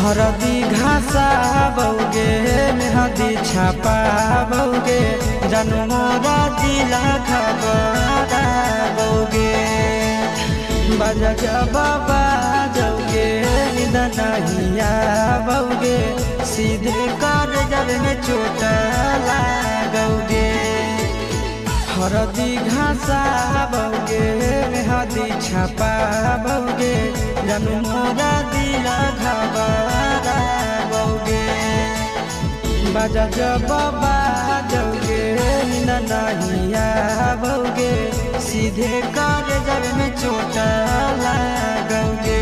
हरदी घासा बौगे मेहदी छापा बौगे जनमोरा दिला खबरा बौगे बजा बाबा जौगे निदनहिया बौगे सीधे कर जब में चोट लागोगे। हरदी घासा बौगे मेहदी छापा बौगे जनमोरा दिला खबरा बौगे बजा बाबा जौगे नहिया बौगे सीधे कर जब में चोट लागोगे।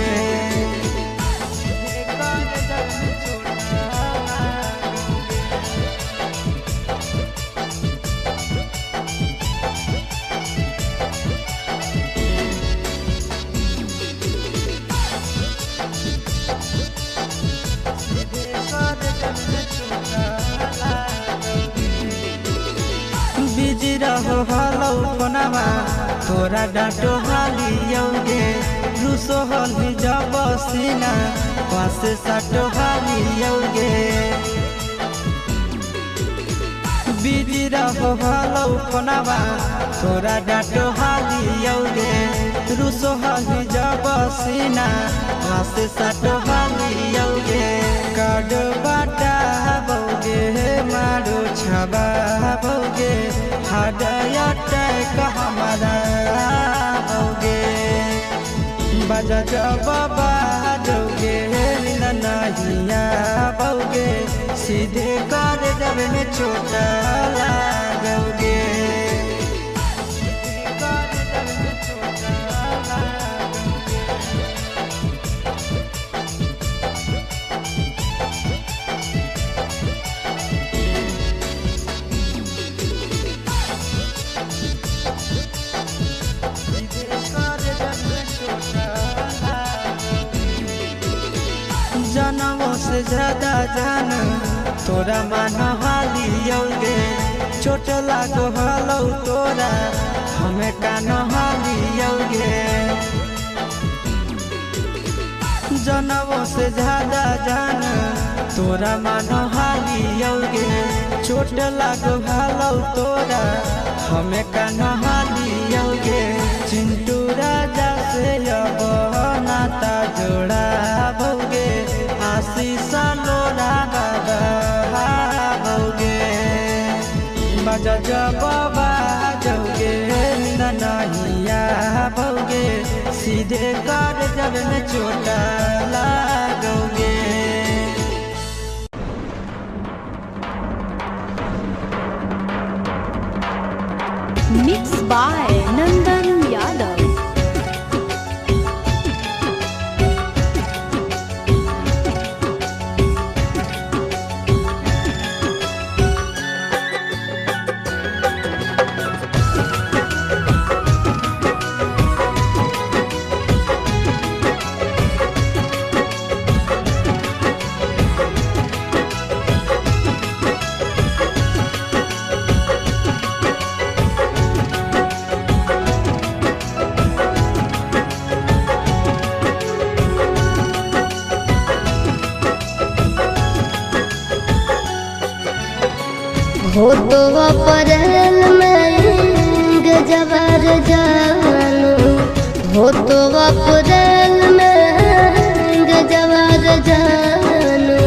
बिजी रहो हलौ फोनमा तोरा डाँटो हालियोगे रुसो हल जब सीना पास साटो हालियोगे। बिजी रहो हलौ फोनमा तोरा डाँटो हालियोगे रुसो हल जब सीना पास साटो हालियोगे। काड बाटा बौगे मारो छबा बौगे हृदय टैक हमारा बौगे बजा बाबा जौगे नहिया बौगे सीधे कर जब में चोट लागोगे। जनमों से ज्यादा जान तोरा मान हालियोगे चोट लागो हलौ तोरा हमें कान हालियोगे। जनमों से ज्यादा जान तोरा मान हालियोगे चोट लागो हलौ तोरा हमें कान हालियोगे। चिंटू राजा से अब नाता जोड़ा बौगे आशीष लोरा बौगे बजा बाबा जौगे नहिया बौगे सीधे कर जब में चोट लागोगे। मिक्स बाय नंदन यादव। हो तो अप्रैल में गजबर जानू हो तो अप्रैल में गजबर जानू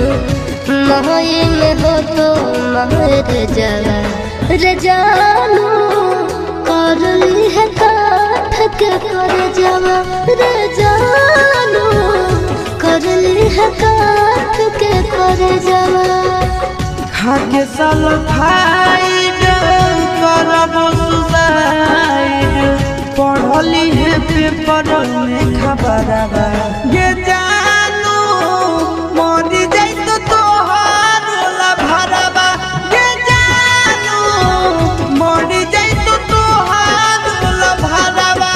मई में हो तो महर जवर जानू कर ली है काठ के कर जवर जानू कर ली है काठ के कर जवर। खाके सल्फाइड करब सुसाइड पढ़ली है पेपर में खबरवा ये जानू मरी जाई तो तोहार भरवा ये जानू मरी जाई तो तोहार भरवा।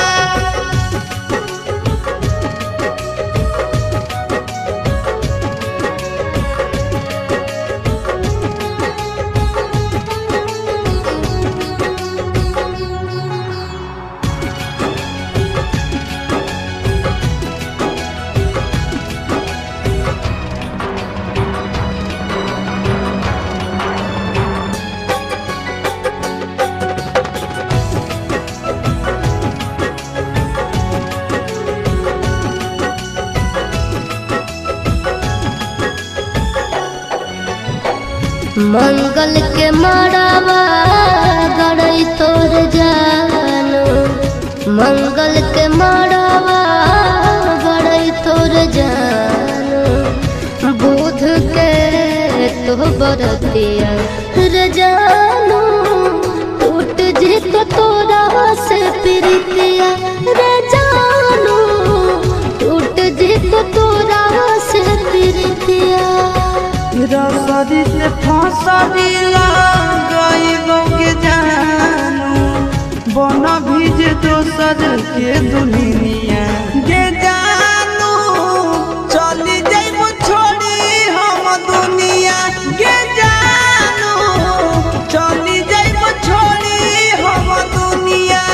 मंगल के मड़ावा गड़ई तोर जानो, मंगल के मड़ावा गड़ई तोर जानो, बुध के तो बरतिया रे जानो, टूट जी तो तोरा से प्रीतिया रे जानो, टूट जी तो तोरा से प्रीतिया। रसरी से फसरी गईबो के जानू, बन भीज दोसर के दुनिया गे जानू, चली जाइबो छोड़ी हम दुनिया गे जानू, चली जाइबो छोड़ी हम दुनिया।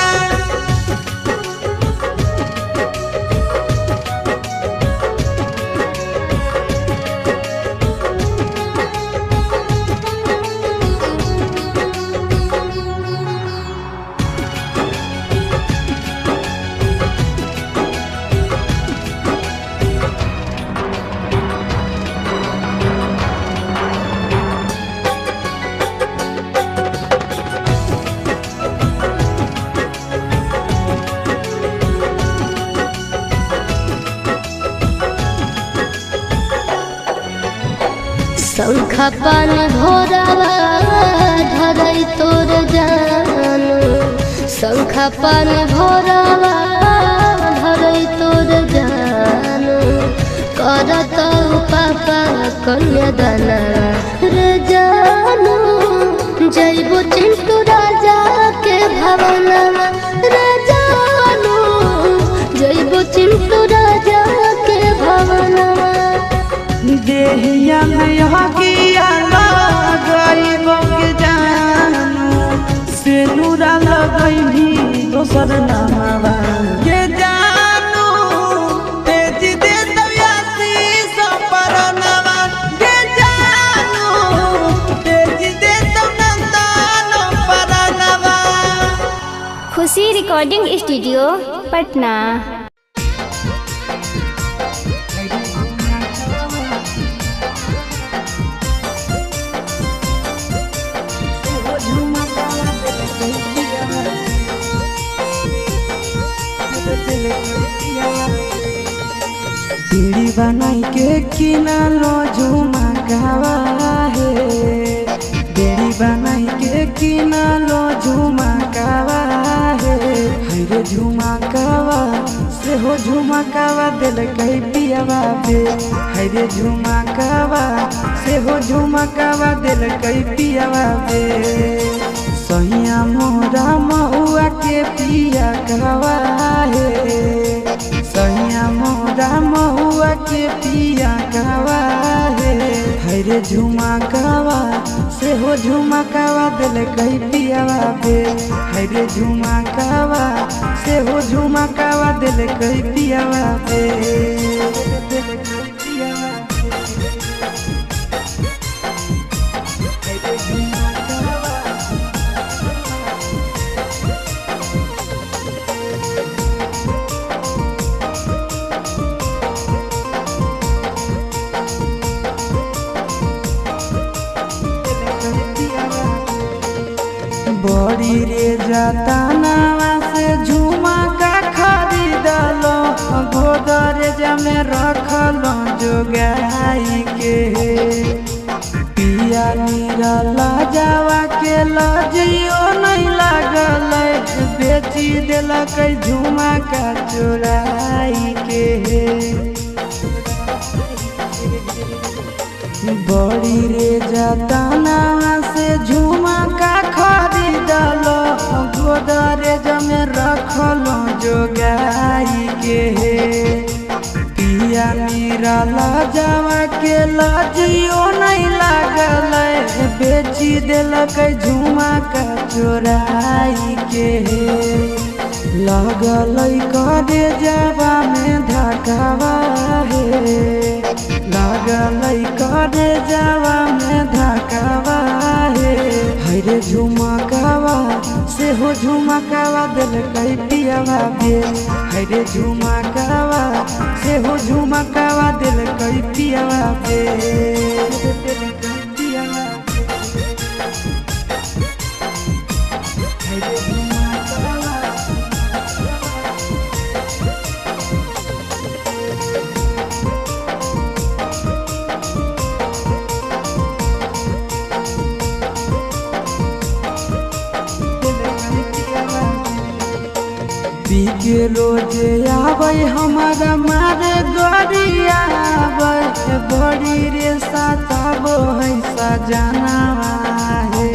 शंखा पानी भोरावा धरई तोर जानो, शंखा पानी भोरावा धरई तोर जानो, करत पापा कन्यादाना रे जानो, जइबो चिंटू राजा के भवनवा रे जानो, जइबो चिंटू राजा के भवनवा। देहिया में हकिया गईबो के जानू, से नूरा लगैनी दोसर नामवा के जानू, तेज दे दयासी सपरनवा के जानू, तेज दे नंदन परनवा। खुशी रिकॉर्डिंग स्टूडियो पटना। पीड़ी बनाई के किनारो झुमकावा है, बेड़ी बनाई के किनारो झुमकावा है, हरे झुमकावा से हो झुमकावा दिल कई पियावा बे, हरे झुमकावा से हो झुमकावा दिल कई पियावा बे। सैया मोरा महुआ के पिया कहवा है, सैया मोरा महुआ के पिया कहवा है, हरे झुमकावा से हो झुमकावा दिल कई पियावा बे, हरे झुमकावा से हो झुमकावा दिल कई पियावा बे। बड़ी रे जतनावा से झुमका खरीदलो, गोदरेज में रखलो जोगाई के, पिया निरला जावा के लजियो नहीं लागल, बेची दिलक झुमका चोराई के। बड़ी रे जतनावा से झुमका खरीदलो, गोदरेज में रखलो जोगाई के, पिया निरला जावा के लजियो नहीं लागल, बेची दिलक झुमका चोराई के। लगल करे जावा में धकावा है, लगल करे जावा में धकावा है, हरे झुमकावा से हो झुमकावा दिल कई पियावा बे, हरे झुमकावा से हो झुमकावा दिल कई पियावा बे। के रोजे आवे हमारा मारे गरिया बड़ी रे सताबो है सजनावा है।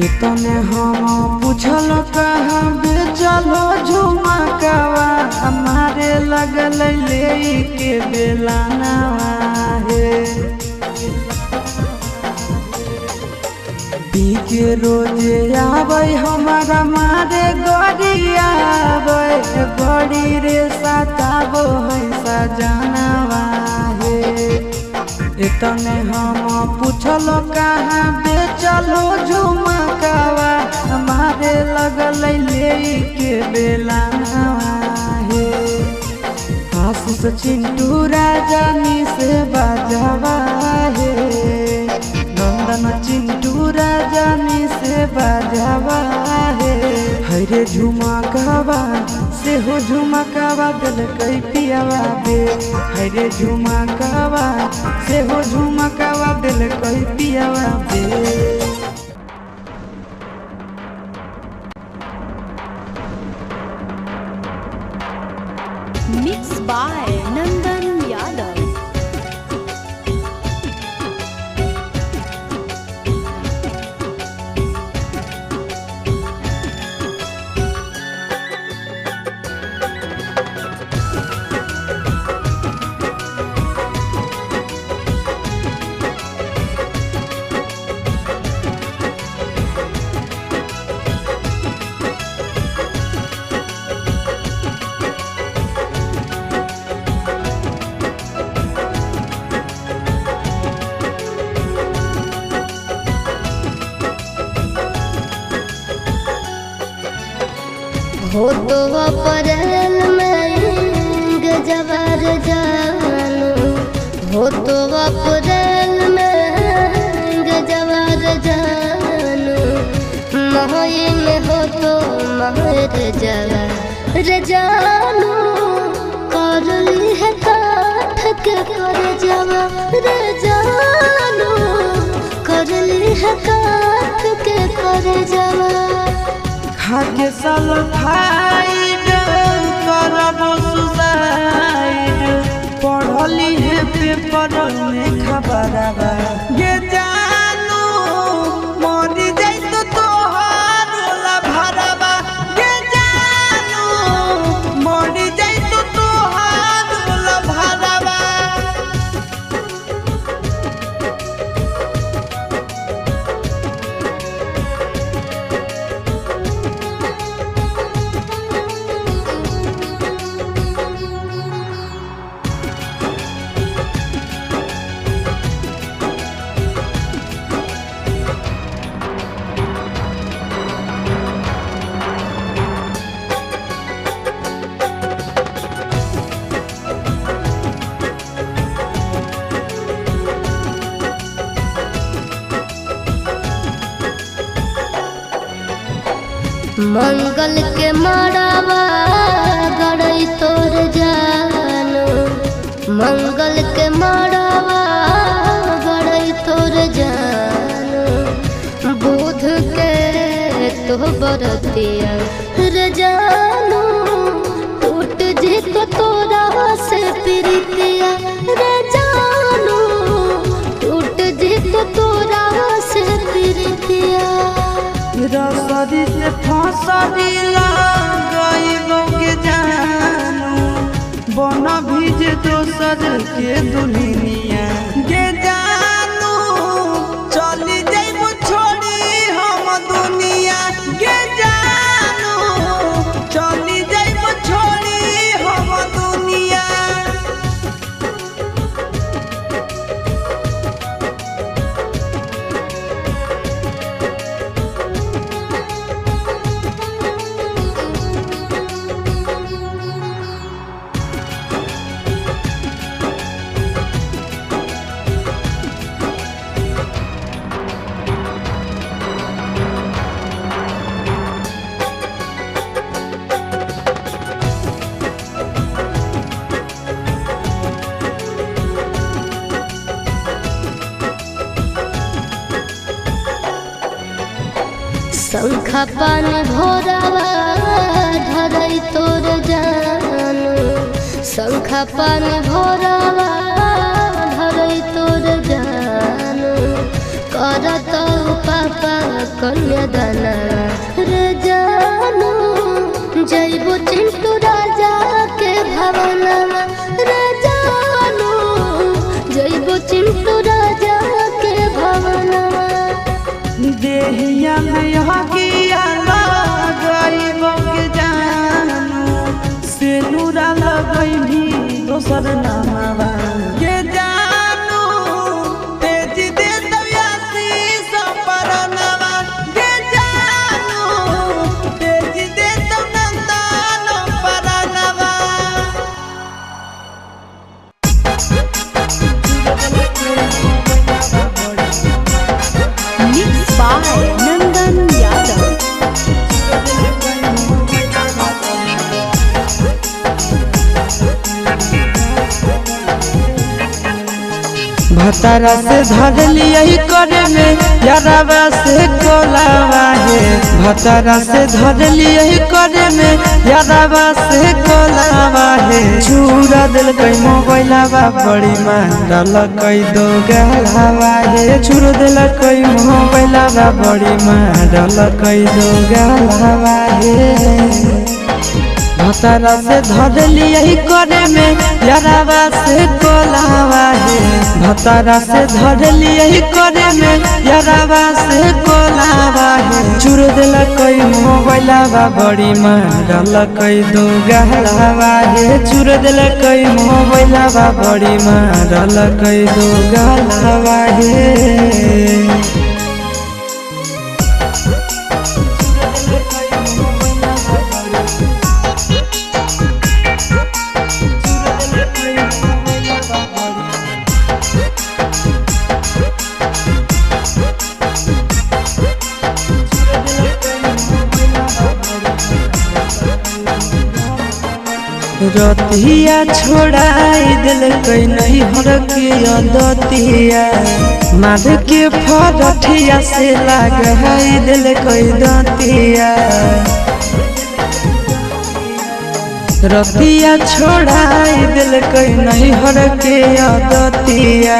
इतने हम पूछल कहाँ बेचलो झुमकावा हमारे लगल ले के बेलानावा है। पी के रोजे आवे हमारा मारे गरिया बड़ी रे सताबो है सजनावा है। इतने हम पूछल कहाँ बेचलो झुमकावा हमारे लगल ले के बेलानावा है। आशीष चिंटू राजानी से बाजावा है। नंदन चिंटू राजानी से बाजावा है। हरे झुमकावा से हो झुमकावा दिल कई पियावा दे। हरे झुमकावा से हो झुमकावा दिल कई पियावा दे। Mixed by Nandan Yadav. हो तो अप्रैल में गजबर जानू। हो तो अप्रैल में गजबर जानू। मई में हो तो महर जवा जानू। कर ली है काठ के कर जवा जानू। कर ली है काठ के कर जवा। खाके सल्फाइड करबो सुसाइड पढ़ली है पेपर में खबरवा ये जानू मरी जाई तो तोहार ला भरवा। ये जानू मरी जाई तो तोहार ला भरवा। मंगल के मड़ावा गड़ई तोर जानू। मंगल के मड़ावा गड़ई तोर जानू। बुध के तो बरतिया रे जानू। टूट जी तो तोरा से प्रीतिया रे जानू। टूट जी तो तोरा से प्रीतिया। रसरी से फसरी लगाइबो के जानू। बना भीजे दोसर के दुल्हनिया गे जानू। चली जाइबो छोड़ी हम दुनिया गे जानू। चली जाइबो छोड़ी हम दुनिया। शंखा पान भोरावा धरई तोर जानो शंखा पान भोरावा धरई तोर जानो करत पापा कन्यादाना रे जानो जैबो चिंटू राजा के भवनवा रे जानो जैबो चिंटू राजा के भवनवा देहिया में हकिया गरीब के जानू से नूरा लगैनी दोसर नामवा के जानू तेज दे दयासी सपरनवा के जानू तेज दे नंदन परनवा Mixed by Nandan Yadav. भतारा से धरली यही करे में यारावा से कोलावा है भतारा से धरली यही करे में यारावा से कोलावा है चूरा दिल कई मोबाइलावा बड़ी मारल कई दो गलावा है चूर दिल कई मोबाइलावा बड़ी मारल कई दो गलावा है भतारा से धरली यही करे में यारावा से कोलावा है भतारा से धरली यही करे में यारावा से कोलावा है चूर दिल कई मोबाइलावा बड़ी मारल कई दो गलावा है चूर दिल कई मोबाइलावा बड़ी मारल कई दो गलावा है रतिया छोड़ाई दिल कई नहीं हर के अदतिया मार के फरठिया से लगाई दिल कई दतिया रतिया छोड़ाई दिल कई नहीं हर के अदतिया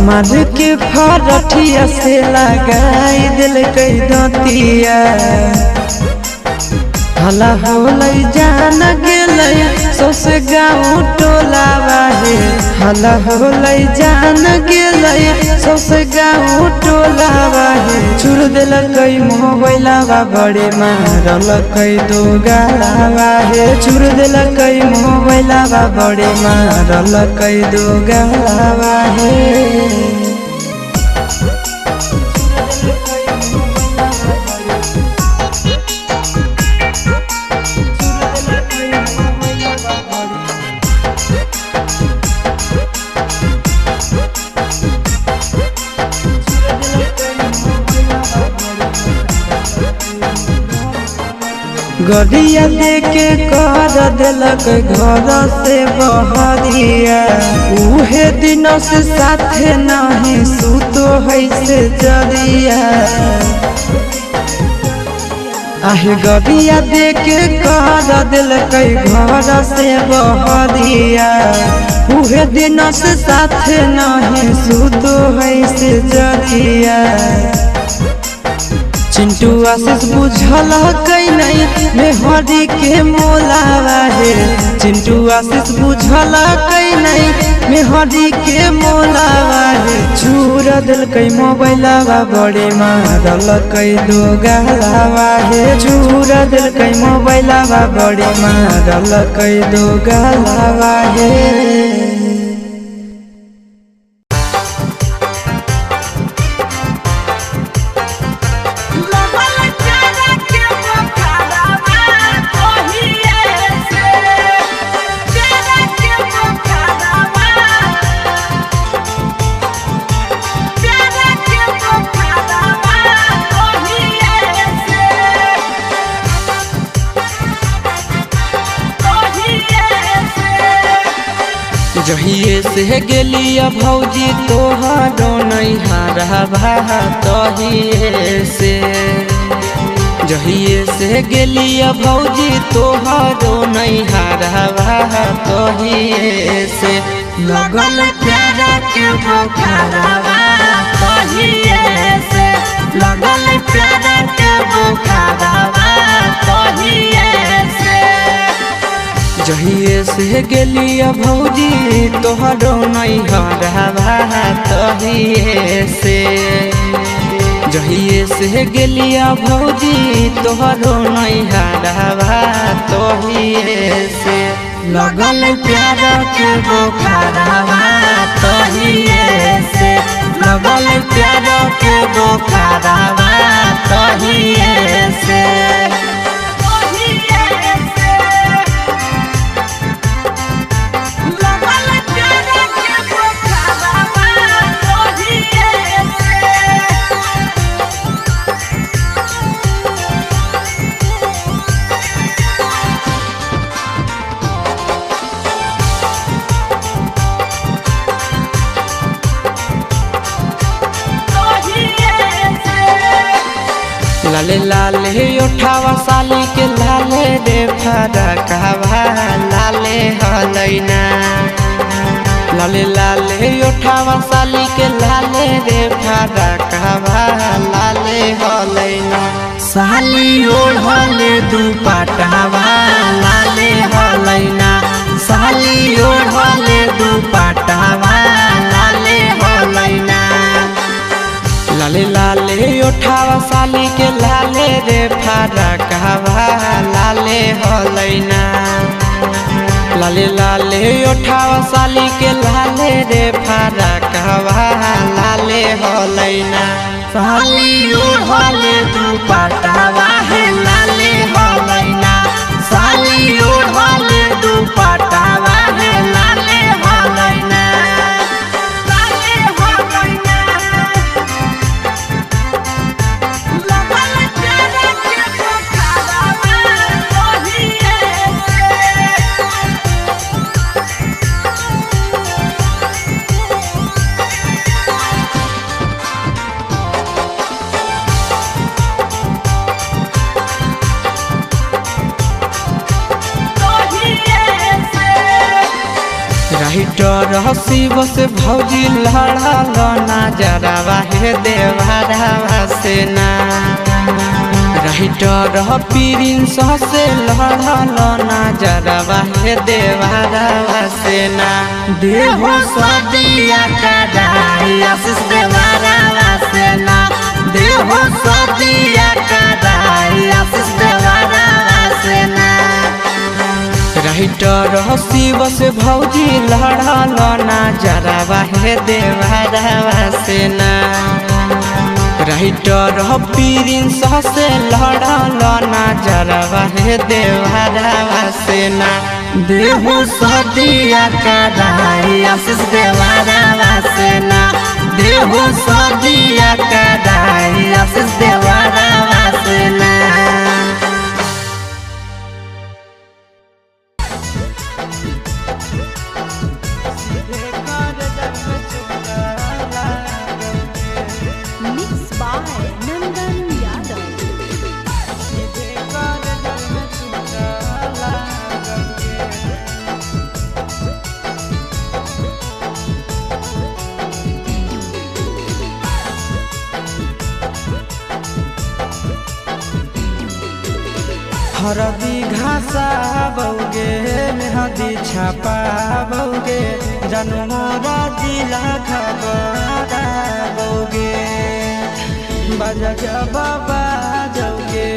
मार के फरठिया से लगाई दिल कई दतिया हला होलै जान गेलै सौसे गाँव टोलावा है हला होलै जान गेलै सौसे गाँव टोलावा है चूर दिल कई मोबाइलावा बड़े मारल कई दो गलावा है चूर दिल कई मोबाइलावा बड़े मारल कई दो गलावा है गड़िया देके कर दिलक घर से बहरिया उहे दिनों से साथे नहीं सुतो है से जरिया आहे गड़िया देके कर दिलक घर से बहरिया उहे दिनों से साथे नहीं सुतो है से जरिया चिंटू आशीष बुझल कई नहीं मेहरी के मोलावा है चिंटू आशीष बुझल कई नहीं मेहरी के मोलावा है चूर दिल कई मोबाइलावा बड़े मारल कई दो गलावा है चूर दिल कई मोबाइलावा बड़े मारल कई दो गलावा है जहिए से गेलिया भौजी तोहरो नहीं हारा भा तहिए से जहिए से गेलिया भौजी तोहरो नैहरवा तहिए से लगल प्यारा के बुखारवा तहिए से लगल प्यारा के बुखारवा तहिए से जहिए से गेलिया भौजी तोहरो नैहरवा तहिए से जहिए से गेलिया भौजी तोहरो नैहरवा तहिए से लगल प्यारा के बुखारवा तहिए से लगल प्यारा के बुखारवा तहिए से लाले लाले उठावा साली के लाले रे फरकवा लाले हलैना लाले लाले उठावा साली के लाले रे फरकवा लाले हलैना साली ओढ़ले दुपट्टावा लाले हलैना साली ओढ़ले दुपट्टावा लाले हलैना लाले लाले उठावा साली के लाले रे फरकवा लाले हलैना लाले लाले उठावा साली के लाले रे फरकवा लाले हलैना साली ओढ़ले दुपट्टावा है लाले हलैना साली ओढ़ले दुपट्टावा है लाले हलैना राइटर हसी बस भौजी लड़ल नजरवा हे देवरवा से ना राइटर प्रिंस से लड़ल नजरवा हे देवरवा से ना देहो सदिया कदाई आशीष देवरवा से ना देहो सदिया कदाई आशीष देवरवा से ना राइटर हसी बस भौजी लड़ल नजरवा हे देवरवा से ना राइटर प्रिंस से लड़ल नजरवा हे देवरवा से ना देहो सदिया कदाई आशीष देवरवा से ना देहो सदिया कदाई आशीष देवरवा से ना Mixed by Nandan Yadav. हरदी घासा बौगे मेहदी छापा बौगे जनमोरा जिला खबरा बौगे बजा बाबा जौगे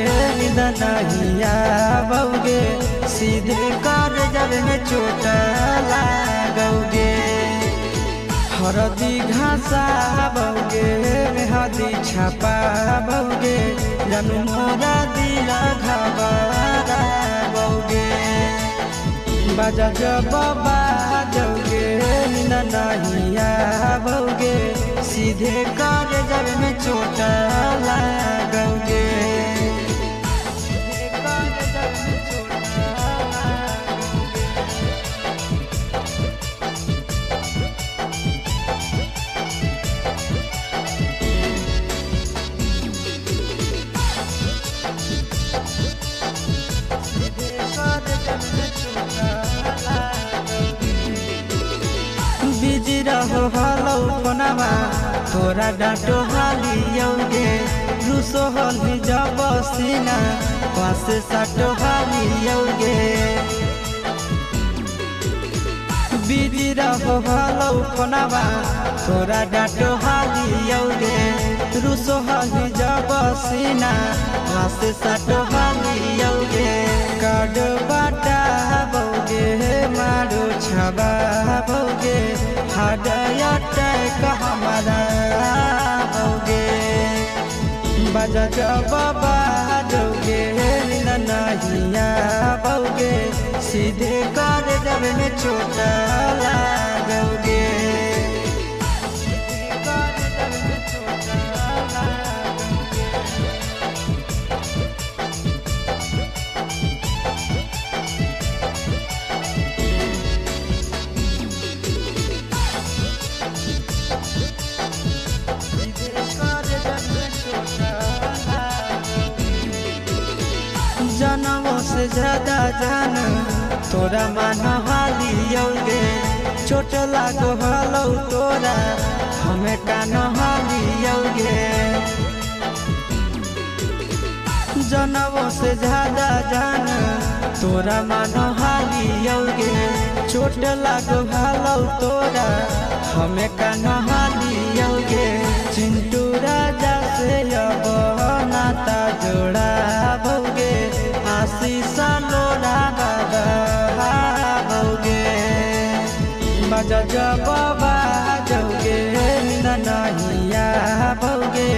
निदनहिया बौगे सीधे कर जब में चोट लागोगे हरदी घासा बौगे मेहदी छापा बौगे जनमोरा दिला घबरा बौगे बजा बाबा जौगे नहिया बौगे सीधे कर जब में चोट लागोगे रहो हलो कोनावा तोरा डाटो हाली यौगे रुसो हली जब सीना पास साटो हाली यौगे बिजी रहो हलो कोनावा तोरा डाटो हाली यौगे रुसो हली जब सीना पास साटो हाली यौगे काड बाटा बोगे मारो छबा बोगे हाडया टैक हमारा बोगे बजा जब बाजोगे ननहिया बोगे सीधे कर जब में छोटा लागोगे जनमों से ज्यादा जान तोरा मान हाली यौगे चोट लागो हलो तोरा हमें कान हाली यौगे जनमों से ज्यादा जान तोरा मान हाली यौगे चोट लागो हलो तोरा हमें कान हाली यौगे चिंटू राजा से अब नाता जोड़ा भोगे आशीष लोड़ा बाबा भोगे बजा जब बाजोगे ननहिया भोगे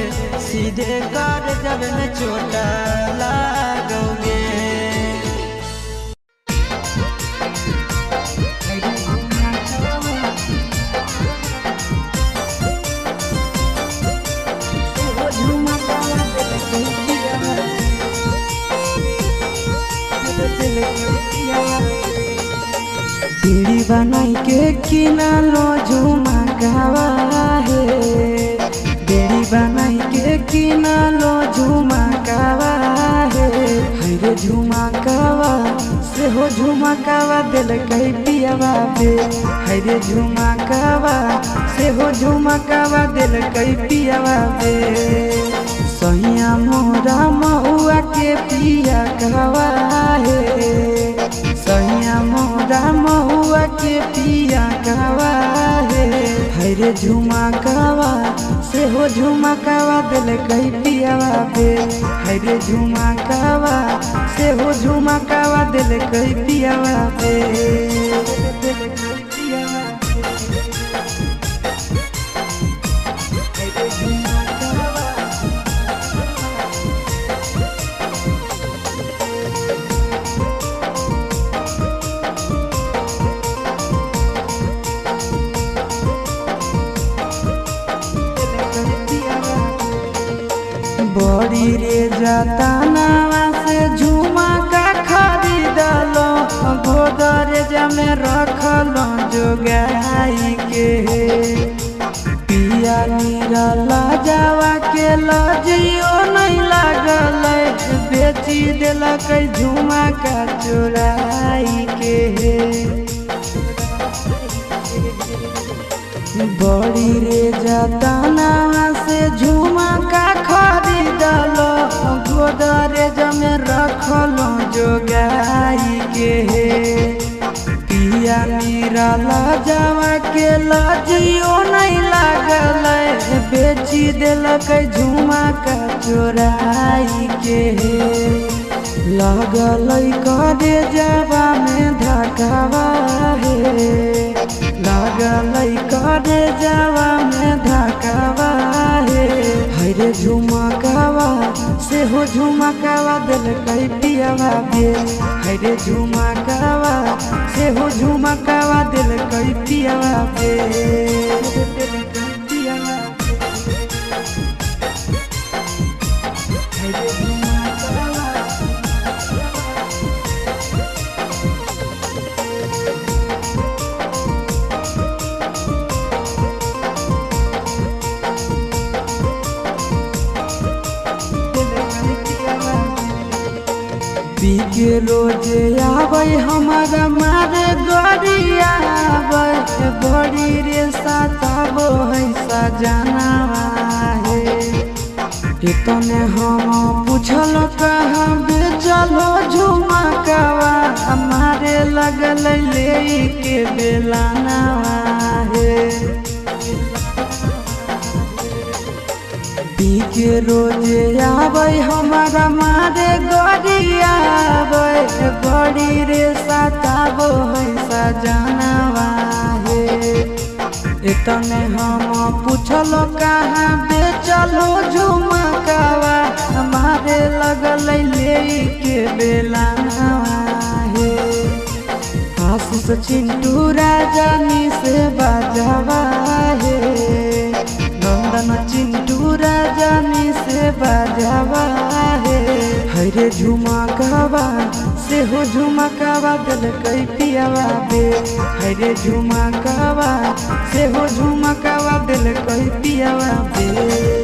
सीधे कर जब में चोटा लागोगे पीड़ी बनाई के किनारो झुमा गावा है बेड़ी बनाई के किनारो झुमा गावा है हरे झुमा गावा से हो झुमा गावा दिल कही पियावा बे हरे झुमा गावा से हो झुमा गावा दिल कही पियावा बे सैया मोरा महुआ के पिया गावा है सैया मोरा महुआ के पिया गावा है हरे झुमा गावा से हो झुमा गावा दिल कही पियावा बे हरे झुमा गावा से हो झुमा गावा दिल कही पियावा बे बड़ी रे जतानावा से झुमा का खरीदलो गोदरेज में रखलो जोगाई के पिया नीरा लाजावा के लजियो नहीं लागल बेची दिलक झुमा का चोराई के बड़ी रे जतानावा से झुमा का खरीदलो गोदरेज में रखलो जोगाई के पिया नीरा लाजावा के लजियो नहीं लागल बेची दिलक झुमा का चोराई के लगल करे जावा में धकावा है लगल करे जावा में धकावा है हरे झुमकावा से हो झुमकावा दिल कही पियावा बे हरे झुमकावा से हो झुमकावा दिल कही पियावा बे के रोजे आवे हमारा मारे गोरिया आवे बड़ी रे सा सताबो है सजनावा हे। इतने हम पूछल कहाँ बेचलो झुमकावा हमारे लगल ले के बेलानावा हे। पी के रोजे आवे हमारा मारे गोरिया बड़ी रे सताबो है सजनावा हे। इतने हम पूछलो कहाँ बेचलो झुमकावा हमारे लगल ले के बेलानावा हे। आशीष चिंटू राजानी से बाजावा हे। नंदन चिंटू राजानी से बाजावा हे। हरे झुमकावा से हो झुमकावा दिल कई पियावा बे। हरे झुमकावा से हो झुमकावा दिल कई पियावा बे।